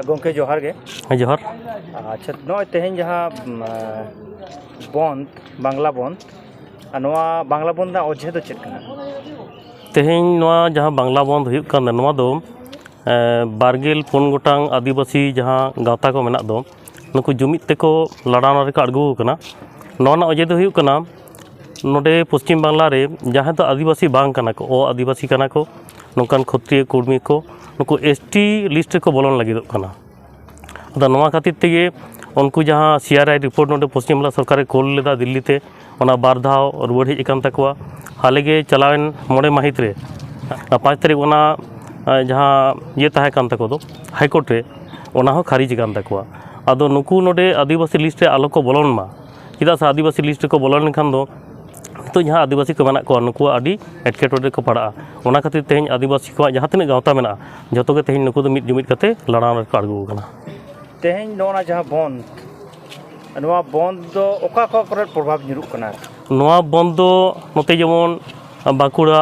गोंके जोहार गे जोहार। अच्छा नॉय तेहें जहाँ बंद बांग्ला बंद नवा बांग्ला बंद ना अजे तो चेक करना तेहें नवा जहाँ बांग्ला बंद हुई करना नवा दो बारगिल पुन गोटांग आदिवासी जहाँ गावता को मेना दो नुकु जुमित तेको लड़ाना रे अड़गू कना नवा ना अजे दो हुई कना नोडे पश्चिम बांग्ला रे जहाँ तो आदिवासी बांग कना को ओ आदिवासी कना को नौकान क्षत्रिय कुर्मी को नुकु एसटी लिस्ट को बोलन लगिदोग कना अदा नवा खातिर तेगे उनको जहाँ सीआरआई रिपोर्ट नोडे पश्चिम बांग्ला सरकार कोल लेदा दिल्ली ते ओना बार धाव रुवाड़ हेज अकान तकवा हाले गे चलावेन मोड़े माहित रे 5 तारीख ओना जहाँ ये तहे कान तको दो हाईकोर्ट रे ओना हो खारिज कान तकवा अदो नुकु नोडे आदिवासी लिस्ट रे आलो को बोलन मा चेदा से आदिवासी लिस्ट को बोलन खान दो तो जहाँ आदिवासी को मेना को नुकु आदि एटकेटोरे को पड़ा ओना खातिर तेहें आदिवासी को जहाँ तिना गावता मेना जतो के तेहें नुकु दो मिद जुमिद कते लड़ाव को अड़गू कना तेहें नोना जहाँ बंद नवा बंद दो ओका को पर प्रभाव निरुक कना नवा बंद दो नोते जेमन बांकुड़ा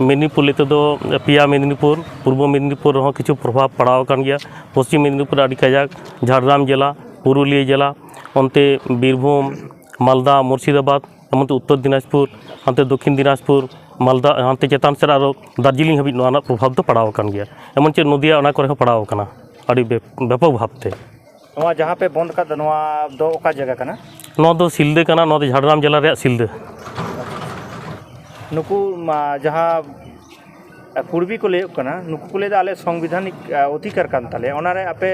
मेदिनीपुर लेते दो पिया मेदिनीपुर पूर्व मेदिनीपुर हो किछु प्रभाव पड़ाव कान गया पश्चिम मेदिनीपुर आदि कजाक झारग्राम जिला पुरुलिया जिला अंते बीरभूम मालदा मुर्शिदाबाद एमनते उत्तर दिनाजपुर हांते दक्षिण दिनाजपुर मालदा हांते चेतान सेड आरो दार्जिलिंग हबी नोना प्रभाव तो पड़ाव कान गया एमन चे नदिया ओना करे पड़ाव काना आदि व्यापक भावते नवा जहाँ पे बंद का नवा दो ओका जगह कना नवा दो सिलदे कना नवा दो झारग्राम जिला रे सिलदे नुकु जहाँ पूर्वी को ले कना नुकु को ले आले संविधानिक अधिकार कान ताले ओना रे आपे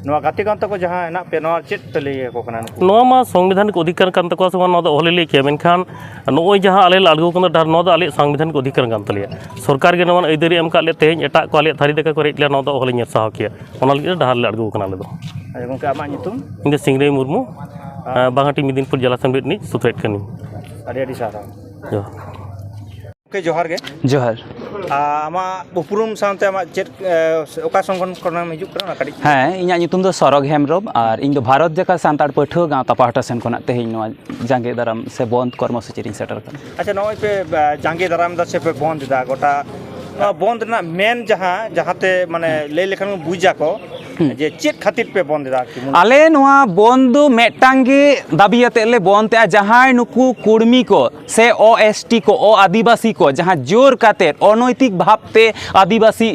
नवा गाते कान तको जहाँ हेना पे नवा चेत पे ले को कना नवा मा संविधानिक अधिकार कान तको से नवा दो ओले ले के मेनखान नोय जहाँ आले अड़गू कना डार नवा दो आले संविधानिक अधिकार कान तलिया सरकार के नवा अइदारी एम का ले तेहें एटा को आले थारी देका को रेटला नवा दो ओले ᱧᱮ साहा किया ओना लगे डार ले अड़गू कना ले दो अच्छा गोंके आमा नितुम इंदे सिंगरे मुर्मू बांगाटी मिदिनपुर जिला संबित नि सुथरेट कनी अड़ी अड़ी सारा जो ओके जोहार गे जोहार आमा उपरुम सानते आमा चेत ओका संगठन करना हिजुक करना कड़ी हाँ इᱧᱟᱜ ᱧᱩᱛᱩᱢ ᱫᱚ ᱥᱚᱨᱚᱜ ᱦᱮᱢᱵᱨᱚᱢ ᱟᱨ ᱤᱧ ᱫᱚ ᱵᱷᱟᱨᱚᱛ ᱡᱟᱠᱟᱛ ᱥᱟᱱᱛᱟᱲ ᱯᱟᱹᱴᱷᱩᱣᱟᱹ ᱜᱟᱶᱛᱟ ᱯᱟᱦᱴᱟ ᱥᱮᱱ ᱠᱷᱚᱱᱟᱜ ᱛᱮᱦᱮᱧ ᱱᱚᱣᱟ ᱡᱟᱸᱜᱮ ᱫᱟᱨᱟᱢ ᱥᱮ ᱵᱚᱱᱫ ᱠᱚᱨᱢᱚᱥᱩᱪᱤ ᱨᱤᱧ ᱥᱮᱴᱮᱨ ᱟᱠᱟᱱᱟ अच्छा नॉय पे जांगे दाराम दा से पे बंद दा गोटा बंद ना मेन जहाँ जहाँते माने ले लेखन बुझा को जे चेत खातिर पे बंद दा कि आले नोआ बंद मेटांगे दाबियाते ले बंद ते जहां नुकु कुर्मी को से ओएसटी को ओ आदिवासी को जहां जोर काते अनैतिक भावते आदिवासी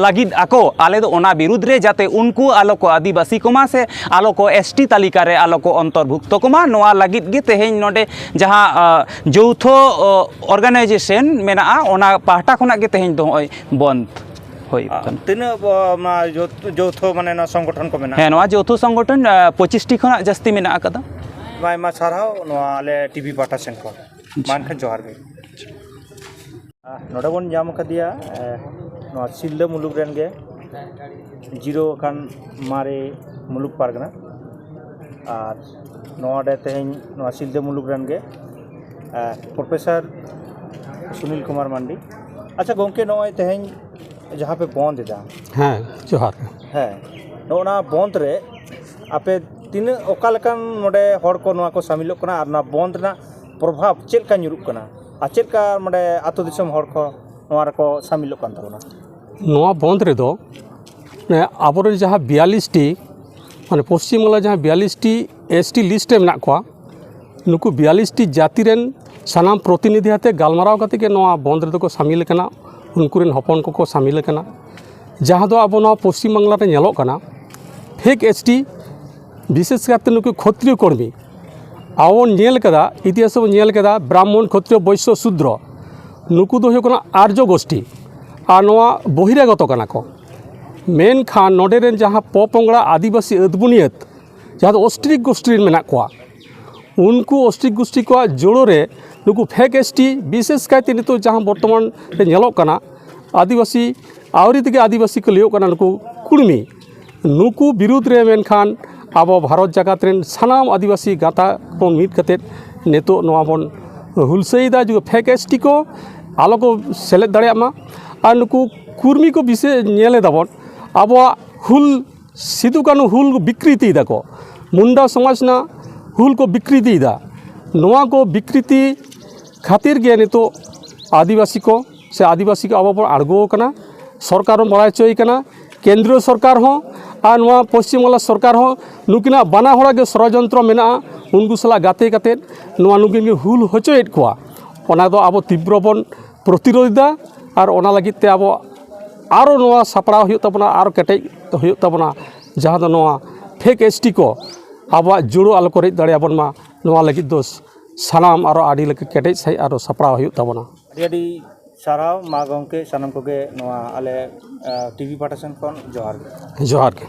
लागिद आको आले दो ओना विरुद्ध रे जाते उनको आलो को आदिवासी कोमा से आलो को एसटी तालिका रे आलो को अंतर्भुक्त कोमा नोआ लागिद गे तेहें नोडे जहां जौथो ऑर्गेनाइजेशन मेना ओना पाहटा खोना गे तेहें दो बंद तीना जौथो माने ना संगठन को मेना हाँ नोआ जौथो संगठन 25 टी खना जस्ती मेना आकदा मा साराव नोआ आले टीवी पाटा सेन को मानखन जोहार गे नोडे बन जाम कदिया नोआ सिल्ले मुलुक रेन गे जीरो कान मारे मुलुक पारगना और नोआ डे तेहें नोआ सिल्ले मुलुक रेन गे प्रोफेसर सुनील कुमार मांडी अच्छा गोंके नोय तेहें जहाँ पे बंद दा हाँ जोहार है नोना बंद रे आपे तीन ओका लकान नोडे हर को नोआ को शामिलोग कना और ना बंद ना प्रभाव चेक का ᱧᱩᱨᱩᱜ कना आ चेक का नोडे आतो दिसम हर को नोआ रे को शामिलोग कान तबना नोआ बंद रे दो ने आबोरे जहाँ 42 टी माने पश्चिम बांग्ला जहाँ 42 टी एसटी लिस्ट में मेना कोआ नुकु 42 टी जाति रेन सानाम प्रतिनिधि हाते गालमाराव काते के नोआ बंद रे दो को शामिल कना उनकुरेन हपन को शामिल कना जहाँ दो अब पश्चिम बांग्ला रे ñेलोग कना फेक एसटी विशेष करते नुकु क्षत्रिय कर्मी अब ñेल कदा इतिहास बन ñेल कदा ब्राह्मण क्षत्रिय वैश्य शूद्र नुकु दो हुयुग कना आर्य गोष्ठी और नोआ बहिरागत कना को मेन खान नोडे रेन जहाँ पोपोंगड़ा आदिवासी अदबुनियत जहाँ दो ऑस्ट्रिक गोष्ठी मेना कोआ उनको ऑस्ट्रिक गोष्ठी को जोड़ो रे नुकु फेक एसटी विशेष कायते नितो जहाँ बर्तमान रे ñेलोग कना आदिवासी आवरी तेगे आदिवासी को लियो कना नुकु कुर्मी नुकु विरुद्ध रे मेनखान अब भारत जगत रेन सानाम आदिवासी गाता को मिद कते नितो नोआ बन हुलसईदा जो फेक एसटी को आलो को सेलेद दाड़ेयामा और नुकु कुर्मी को विशेष ñेले दाबन अब हुल सिदु कानु हुल विकृति दाको मुंडा समाज ना हुल को विकृति दा नोआ को विकृति खातिर गे नितो आदिवासी को से आदिवासी को अब अड़गो कना सरकार बड़ा चोई कना केंद्रीय सरकार हो ᱟᱨ ᱱᱚᱣᱟ ᱯᱚᱥᱪᱤᱢ ᱵᱟᱝᱞᱟ ᱥᱚᱨᱠᱟর ᱦᱚᱸ ᱱᱩᱠᱤᱱᱟᱜ ᱵᱟᱱᱟ ᱦᱚᱲᱟᱜ ᱜᱮ ষড়যন্ত্র ᱢᱮᱱᱟᱜᱼᱟ ᱩᱱᱠᱩ ᱥᱟᱞᱟᱜ ᱜᱟᱛᱮ ᱠᱟᱛᱮᱫ ᱱᱚᱣᱟ ᱱᱩᱠᱤᱱ ᱜᱮ ᱦᱩᱞ ᱦᱚᱪᱚᱭᱮᱫ ᱠᱚᱣᱟ ᱚᱱᱟ ᱫᱚ ᱟᱵᱚ ᱛᱤᱵᱨᱚ ᱵᱚᱱ ᱯᱨᱚᱛᱤᱨᱳধ ᱟᱨ ᱚᱱᱟ ᱞᱟᱹᱜᱤᱫ ᱛᱮ ᱟᱵᱚ ᱟᱨᱚ ᱱᱚᱣᱟ ᱥᱟᱯᱲᱟᱣ ᱦᱩᱭᱩᱜ ᱛᱟᱵᱚᱱᱟ ᱟᱨᱚ ᱠᱮᱴᱮᱡ ᱦᱩᱭᱩᱜ ᱛᱟᱵᱚᱱᱟ ᱡᱟᱦᱟᱸ ᱫᱚ ᱱᱚᱣᱟ ᱯᱷᱮᱠ ᱮᱥᱴᱤ ᱠᱚ ᱟᱵᱚᱣᱟᱜ ᱡᱩᱲᱩ ᱟᱞᱚ ᱠᱚ ᱨᱮᱡ ᱫᱟᱲᱮᱭᱟᱵᱚᱱ ᱢᱟ ᱱᱚᱣᱟ ᱞᱟᱹᱜᱤᱫ ᱫᱚ ᱥᱟᱱᱟᱢ ᱟᱨᱚ ᱟᱹᱰᱤ ᱞᱮᱠᱟ ᱠᱮᱴᱮᱡ ᱥᱟᱺᱦᱤᱡ ᱟᱨᱚ ᱥᱟᱯᱲᱟᱣ ᱦᱩᱭᱩᱜ ᱛᱟᱵᱚᱱᱟ ᱟᱹᱰᱤ ᱥᱟᱨᱦᱟᱣ ᱢᱟ ᱜᱚᱢᱠᱮ ᱥᱟᱱᱟᱢ ᱠᱚᱜᱮ ᱱᱚᱣᱟ ᱟᱞᱮ ᱴᱤᱵᱷᱤ ᱯᱟᱦᱴᱟ ᱥᱮᱱ ᱠᱷᱚᱱ ᱡᱚᱦᱟᱨ ᱜᱮ ᱡᱚᱦᱟᱨ ᱜᱮ